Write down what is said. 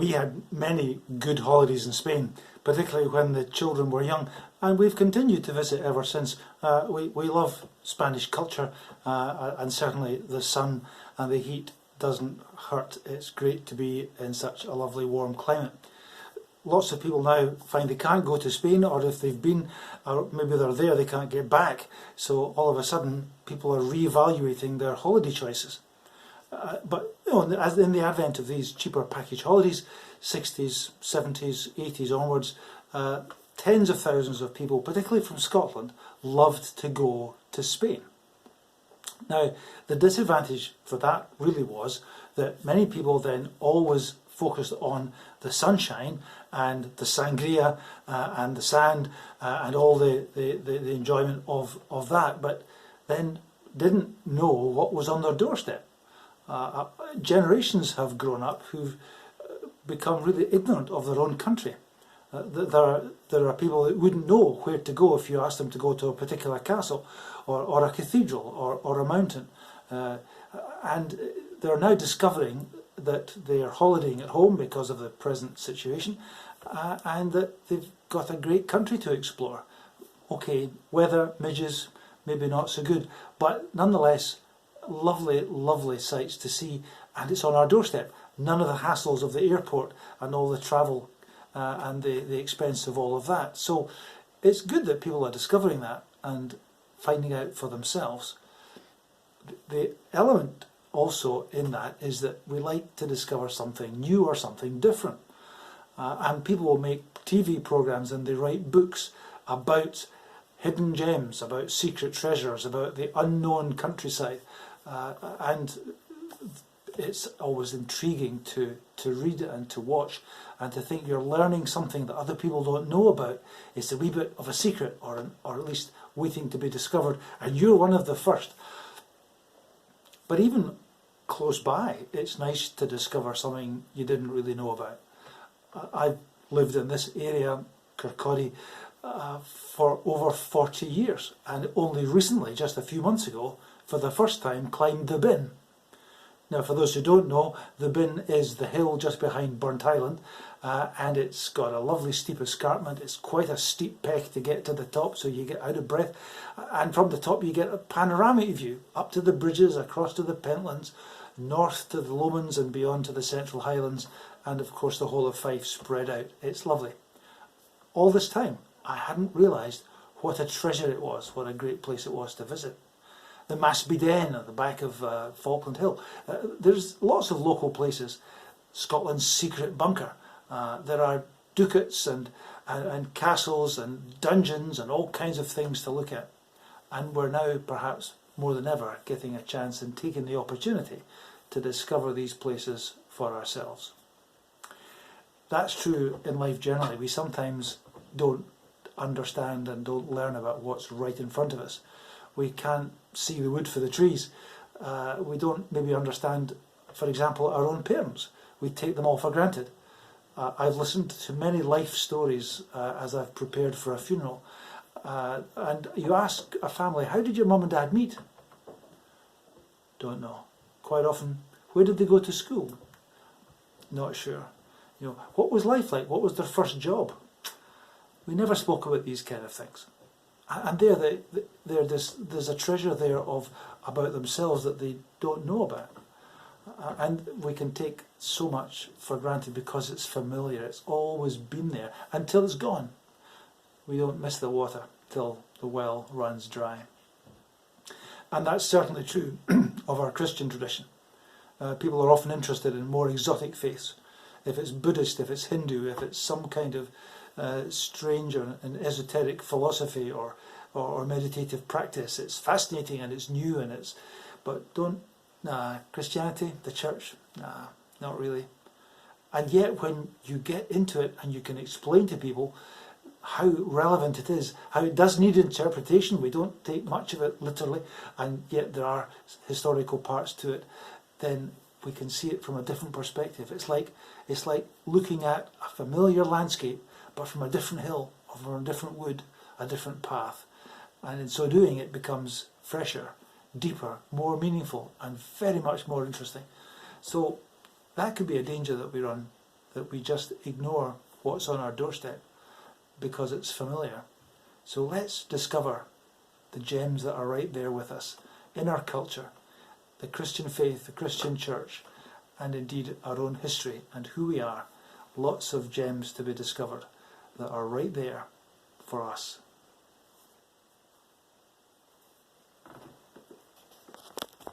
We had many good holidays in Spain, particularly when the children were young, and we've continued to visit ever since. We love Spanish culture, and certainly the sun and the heat doesn't hurt. It's great to be in such a lovely warm climate. Lots of people now find they can't go to Spain, or if they've been, or maybe they're there, they can't get back. So all of a sudden, people are re-evaluating their holiday choices. But you know, as in the advent of these cheaper package holidays, 60s, 70s, 80s onwards, tens of thousands of people, particularly from Scotland, loved to go to Spain. Now, the disadvantage for that really was that many people then always focused on the sunshine and the sangria and the sand and all the enjoyment of that, but then didn't know what was on their doorstep. Generations have grown up who've become really ignorant of their own country. There are people that wouldn't know where to go if you asked them to go to a particular castle or a cathedral or a mountain. And they're now discovering that they are holidaying at home because of the present situation, and that they've got a great country to explore. Okay, weather, midges, maybe not so good, but nonetheless, lovely, lovely sights to see, and it's on our doorstep. None of the hassles of the airport and all the travel and the expense of all of that. So it's good that people are discovering that and finding out for themselves. The element also in that is that we like to discover something new or something different. And people will make TV programs and they write books about hidden gems, about secret treasures, about the unknown countryside. And it's always intriguing to read it and to watch and to think you're learning something that other people don't know about. It's a wee bit of a secret, or at least waiting to be discovered, and you're one of the first. But even close by, it's nice to discover something you didn't really know about. I've lived in this area, Kirkcaldy, for over 40 years, and only recently, just a few months ago, for the first time, climbed the Bin. Now, for those who don't know, the Bin is the hill just behind Burnt Island, and it's got a lovely steep escarpment. It's quite a steep peak to get to the top, so you get out of breath. And from the top, you get a panoramic view up to the bridges, across to the Pentlands, north to the Lomans and beyond to the Central Highlands, and of course the whole of Fife spread out. It's lovely. All this time, I hadn't realised what a treasure it was, what a great place it was to visit. The Masbiden at the back of Falkland Hill. There's lots of local places. Scotland's secret bunker. There are ducats and castles and dungeons and all kinds of things to look at. And we're now, perhaps more than ever, getting a chance and taking the opportunity to discover these places for ourselves. That's true in life generally. We sometimes don't understand and don't learn about what's right in front of us. We can't see the wood for the trees. We don't maybe understand, for example, our own parents. We take them all for granted. I've listened to many life stories as I've prepared for a funeral. And you ask a family, how did your mum and dad meet? Don't know. Quite often, where did they go to school? Not sure. You know, what was life like? What was their first job? We never spoke about these kind of things. And there's a treasure there about themselves that they don't know about. And we can take so much for granted because it's familiar. It's always been there until it's gone. We don't miss the water till the well runs dry. And that's certainly true of our Christian tradition. People are often interested in more exotic faiths. If it's Buddhist, if it's Hindu, if it's some kind of strange and esoteric philosophy or meditative practice, it's fascinating and it's new but Christianity, the church, not really. And yet when you get into it and you can explain to people how relevant it is, how it does need interpretation, we don't take much of it literally, and yet there are historical parts to it, then we can see it from a different perspective. It's like looking at a familiar landscape, but from a different hill, or from a different wood, a different path. And in so doing, it becomes fresher, deeper, more meaningful, and very much more interesting. So that could be a danger that we run that we just ignore what's on our doorstep because it's familiar. So let's discover the gems that are right there with us in our culture, the Christian faith, the Christian church, and indeed our own history and who we are. Lots of gems to be discovered that are right there for us.